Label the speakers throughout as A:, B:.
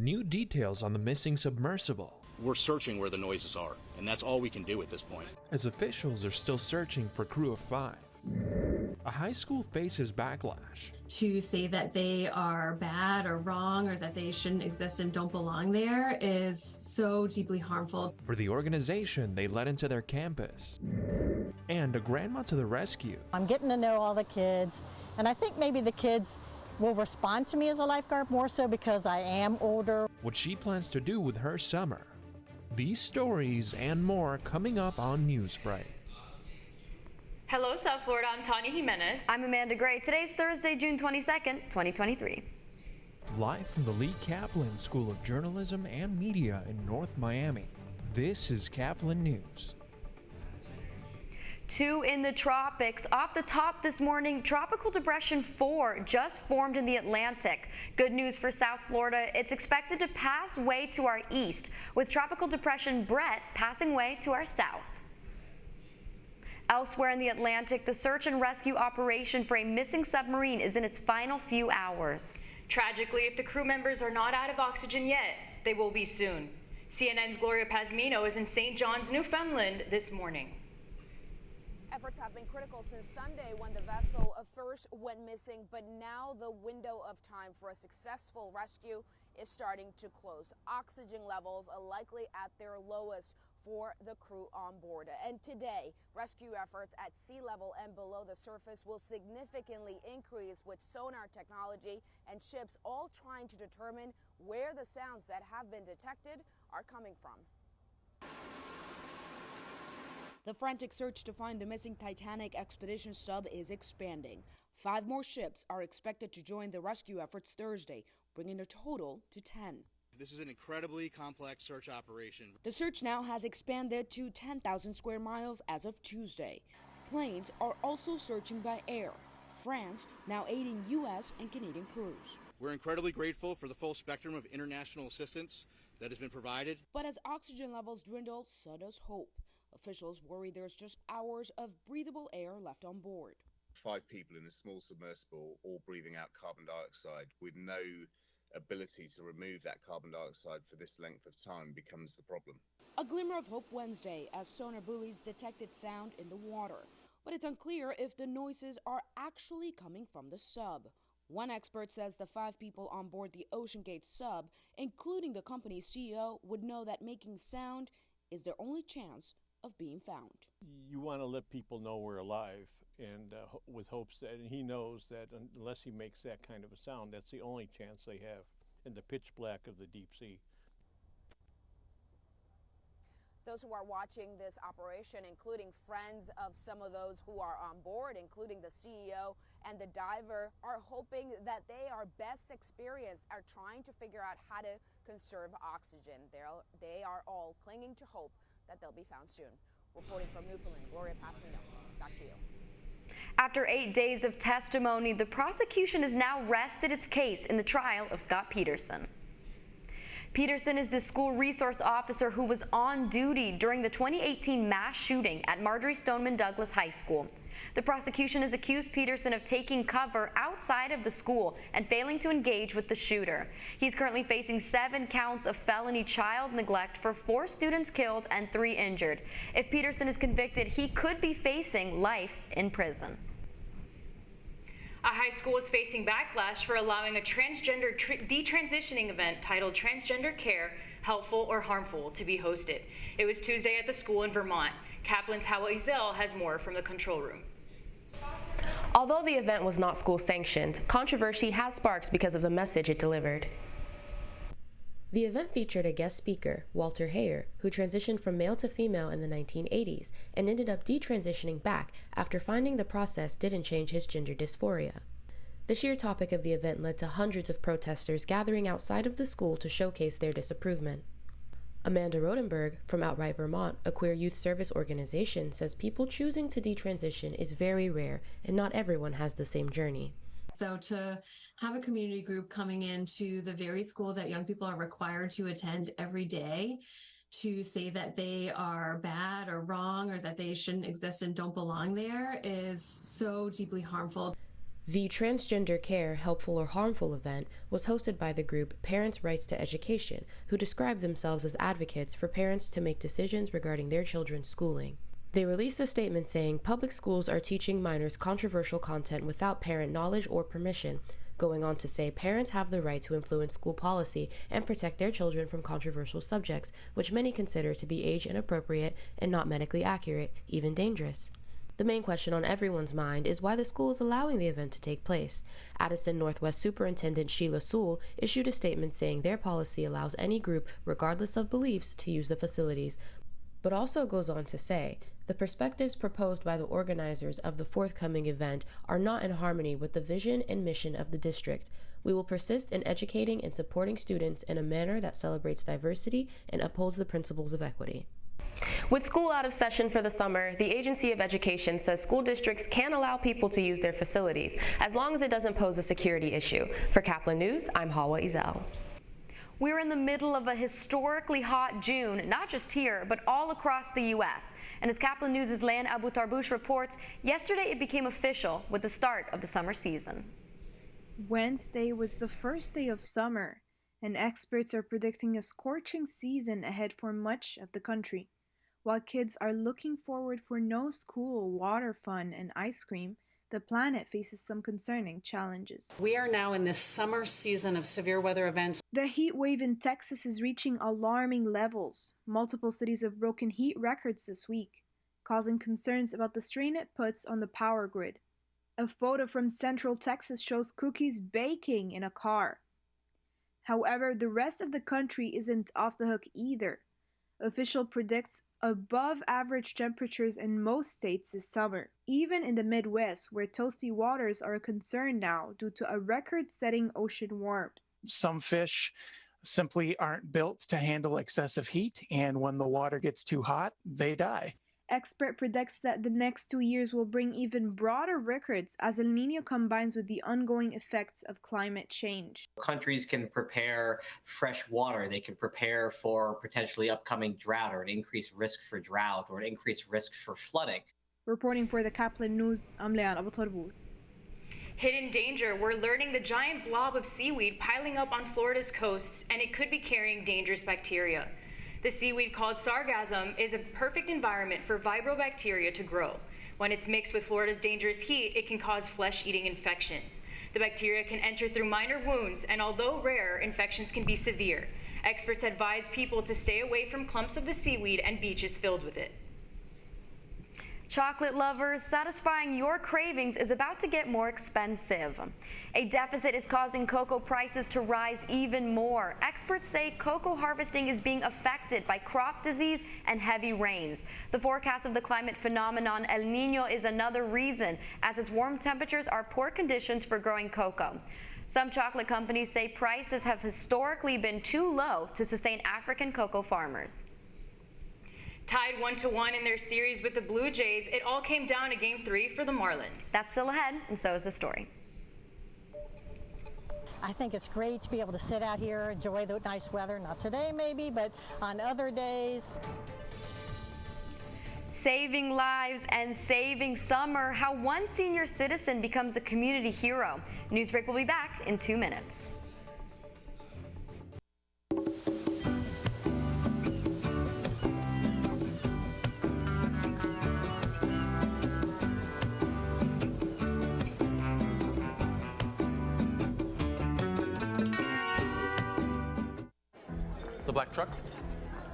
A: New details on the missing submersible.
B: We're searching where the noises are, and that's all we can do at this point.
A: As officials are still searching for crew of 5. A high school faces backlash.
C: To say that they are bad or wrong or that they shouldn't exist and don't belong there is so deeply harmful.
A: For the organization they let into their campus. And a grandma to the rescue.
D: I'm getting to know all the kids, and I think maybe the kids will respond to me as a lifeguard more so because I am older.
A: What she plans to do with her summer. These stories and more coming up on Newsbreak.
E: Hello, South Florida. I'm Tanya Jimenez.
F: I'm Amanda Gray. Today's Thursday, June 22nd, 2023.
A: Live from the Lee Caplin School of Journalism and Media in North Miami, this is Caplin News.
F: 2 in the tropics. Off the top this morning, Tropical Depression 4 just formed in the Atlantic. Good news for South Florida. It's expected to pass way to our east, with Tropical Depression Brett passing way to our south. Elsewhere in the Atlantic, the search and rescue operation for a missing submarine is in its final few hours.
E: Tragically, if the crew members are not out of oxygen yet, they will be soon. CNN's Gloria Pazmino is in St. John's, Newfoundland this morning.
G: Efforts have been critical since Sunday when the vessel first went missing, but now the window of time for a successful rescue is starting to close. Oxygen levels are likely at their lowest for the crew on board. And today, rescue efforts at sea level and below the surface will significantly increase with sonar technology and ships all trying to determine where the sounds that have been detected are coming from. The frantic search to find the missing Titanic expedition sub is expanding. 5 more ships are expected to join the rescue efforts Thursday, bringing the total to 10.
B: This is an incredibly complex search operation.
G: The search now has expanded to 10,000 square miles as of Tuesday. Planes are also searching by air. France now aiding U.S. and Canadian crews.
B: We're incredibly grateful for the full spectrum of international assistance that has been provided.
G: But as oxygen levels dwindle, so does hope. Officials worry there's just hours of breathable air left on board.
H: 5 people in a small submersible, all breathing out carbon dioxide with no ability to remove that carbon dioxide for this length of time becomes the problem.
G: A glimmer of hope Wednesday as sonar buoys detected sound in the water, but it's unclear if the noises are actually coming from the sub. One expert says the 5 people on board the OceanGate sub, including the company's CEO, would know that making sound is their only chance of being found.
I: You want to let people know we're alive, and with hopes that, and he knows that unless he makes that kind of a sound, that's the only chance they have in the pitch black of the deep sea.
G: Those who are watching this operation, including friends of some of those who are on board, including the CEO and the diver, are hoping that they are best experienced at trying to figure out how to conserve oxygen. They are all clinging to hope that they'll be found soon. Reporting from Newfoundland, Gloria Pazmino, back to you.
F: After 8 days of testimony, the prosecution has now rested its case in the trial of Scott Peterson. Peterson is the school resource officer who was on duty during the 2018 mass shooting at Marjory Stoneman Douglas High School. The prosecution has accused Peterson of taking cover outside of the school and failing to engage with the shooter. He's currently facing 7 counts of felony child neglect for 4 students killed and 3 injured. If Peterson is convicted, he could be facing life in prison.
E: A high school is facing backlash for allowing a transgender detransitioning event titled Transgender Care, Helpful or Harmful to be hosted. It was Tuesday at the school in Vermont. Caplin's Howell Ezel has more from the control room.
J: Although the event was not school sanctioned, controversy has sparked because of the message it delivered. The event featured a guest speaker, Walter Hayer, who transitioned from male to female in the 1980s and ended up detransitioning back after finding the process didn't change his gender dysphoria. The sheer topic of the event led to hundreds of protesters gathering outside of the school to showcase their disapproval. Amanda Rodenberg from Outright Vermont, a queer youth service organization, says people choosing to detransition is very rare and not everyone has the same journey.
C: So to have a community group coming into the very school that young people are required to attend every day to say that they are bad or wrong or that they shouldn't exist and don't belong there is so deeply harmful.
J: The Transgender Care, Helpful or Harmful event was hosted by the group Parents' Rights to Education, who describe themselves as advocates for parents to make decisions regarding their children's schooling. They released a statement saying public schools are teaching minors controversial content without parent knowledge or permission, going on to say parents have the right to influence school policy and protect their children from controversial subjects, which many consider to be age inappropriate and not medically accurate, even dangerous. The main question on everyone's mind is why the school is allowing the event to take place. Addison Northwest Superintendent Sheila Sewell issued a statement saying their policy allows any group, regardless of beliefs, to use the facilities, but also goes on to say, the perspectives proposed by the organizers of the forthcoming event are not in harmony with the vision and mission of the district. We will persist in educating and supporting students in a manner that celebrates diversity and upholds the principles of equity.
E: With school out of session for the summer, the Agency of Education says school districts can allow people to use their facilities, as long as it doesn't pose a security issue. For Caplin News, I'm Hawa Ezel.
F: We're in the middle of a historically hot June, not just here, but all across the U.S. And as Caplin News' Lan Abu Tarbouche reports, yesterday it became official with the start of the summer season.
K: Wednesday was the first day of summer, and experts are predicting a scorching season ahead for much of the country. While kids are looking forward for no school, water fun, and ice cream, the planet faces some concerning challenges.
L: We are now in this summer season of severe weather events.
K: The heat wave in Texas is reaching alarming levels. Multiple cities have broken heat records this week, causing concerns about the strain it puts on the power grid. A photo from Central Texas shows cookies baking in a car. However, the rest of the country isn't off the hook either. Official predicts above average temperatures in most states this summer, even in the Midwest, where toasty waters are a concern now due to a record-setting ocean warmth.
M: Some fish simply aren't built to handle excessive heat, and when the water gets too hot, they die.
K: Expert predicts that the next 2 years will bring even broader records as El Niño combines with the ongoing effects of climate change.
N: Countries can prepare fresh water. They can prepare for potentially upcoming drought or an increased risk for drought or an increased risk for flooding.
K: Reporting for the Caplin News, I'm Lan Abu Tarbouche.
E: Hidden danger, we're learning the giant blob of seaweed piling up on Florida's coasts, and it could be carrying dangerous bacteria. The seaweed called sargassum is a perfect environment for vibrobacteria to grow. When it's mixed with Florida's dangerous heat, it can cause flesh-eating infections. The bacteria can enter through minor wounds, and although rare, infections can be severe. Experts advise people to stay away from clumps of the seaweed and beaches filled with it.
F: Chocolate lovers, satisfying your cravings is about to get more expensive. A deficit is causing cocoa prices to rise even more. Experts say cocoa harvesting is being affected by crop disease and heavy rains. The forecast of the climate phenomenon El Niño is another reason, as its warm temperatures are poor conditions for growing cocoa. Some chocolate companies say prices have historically been too low to sustain African cocoa farmers.
E: Tied 1-1 in their series with the Blue Jays, it all came down to Game 3 for the Marlins.
F: That's still ahead, and so is the story.
D: I think it's great to be able to sit out here, enjoy the nice weather. Not today maybe, but on other days.
F: Saving lives and saving summer, how one senior citizen becomes a community hero. Newsbreak will be back in 2 minutes.
O: The black truck?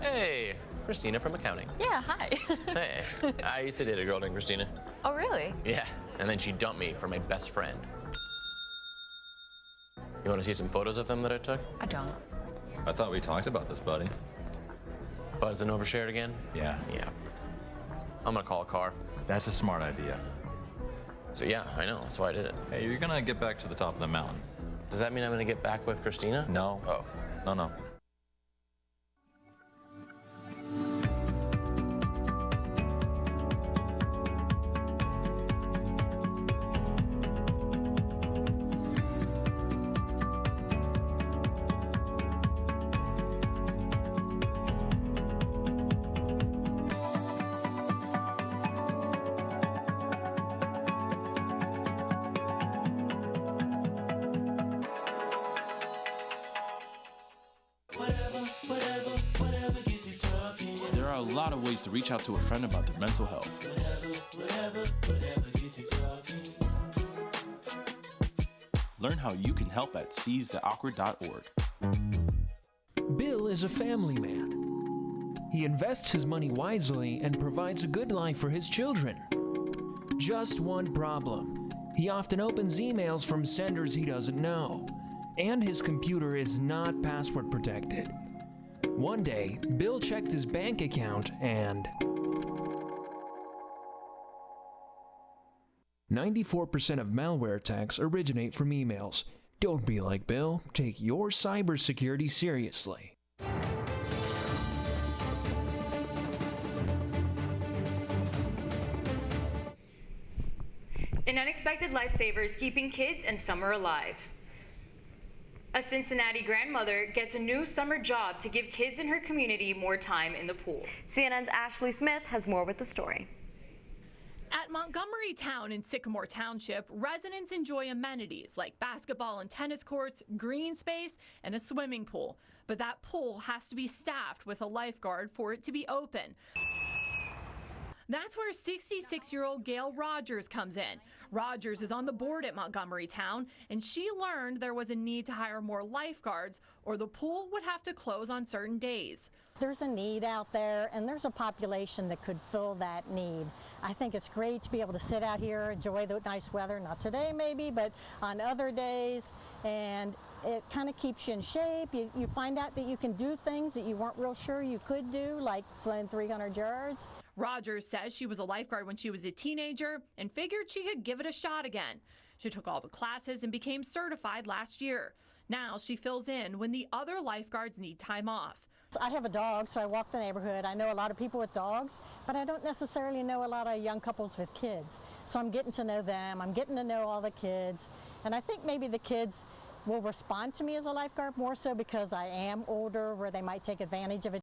O: Hey, Christina from accounting.
P: Yeah, hi.
O: Hey, I used to date a girl named Christina.
P: Oh, really?
O: Yeah, and then she dumped me for my best friend. You want to see some photos of them that I took?
P: I don't.
Q: I thought we talked about this, buddy.
O: Buzz and overshared again?
Q: Yeah.
O: Yeah. I'm gonna call a car.
Q: That's a smart idea.
O: So yeah, I know, that's why I did it.
Q: Hey, you're gonna get back to the top of the mountain.
O: Does that mean I'm gonna get back with Christina?
Q: No.
O: Oh.
Q: No.
P: lot of ways to reach out to a friend about their mental health.
R: Whatever gets you talking.
P: Learn how you can help at seizetheawkward.org.
A: Bill is a family man. He invests his money wisely and provides a good life for his children. Just one problem. He often opens emails from senders he doesn't know, and his computer is not password protected. One day, Bill checked his bank account and 94% of malware attacks originate from emails. Don't be like Bill. Take your cybersecurity seriously.
E: An unexpected lifesaver is keeping kids and summer alive. A Cincinnati grandmother gets a new summer job to give kids in her community more time in the pool.
F: CNN's Ashley Smith has more with the story.
S: At Montgomery Town in Sycamore Township, residents enjoy amenities like basketball and tennis courts, green space, and a swimming pool. But that pool has to be staffed with a lifeguard for it to be open. That's where 66-year-old Gail Rogers comes in. Rogers is on the board at Montgomery Town, and she learned there was a need to hire more lifeguards or the pool would have to close on certain days.
D: There's a need out there, and there's a population that could fill that need. I think it's great to be able to sit out here, enjoy the nice weather, not today maybe, but on other days, and it kind of keeps you in shape. You find out that you can do things that you weren't real sure you could do, like swim 300 yards.
S: Rogers says she was a lifeguard when she was a teenager and figured she could give it a shot again. She took all the classes and became certified last year. Now she fills in when the other lifeguards need time off.
D: I have a dog, so I walk the neighborhood. I know a lot of people with dogs, but I don't necessarily know a lot of young couples with kids. So I'm getting to know them. I'm getting to know all the kids. And I think maybe the kids will respond to me as a lifeguard more so because I am older, where they might take advantage of a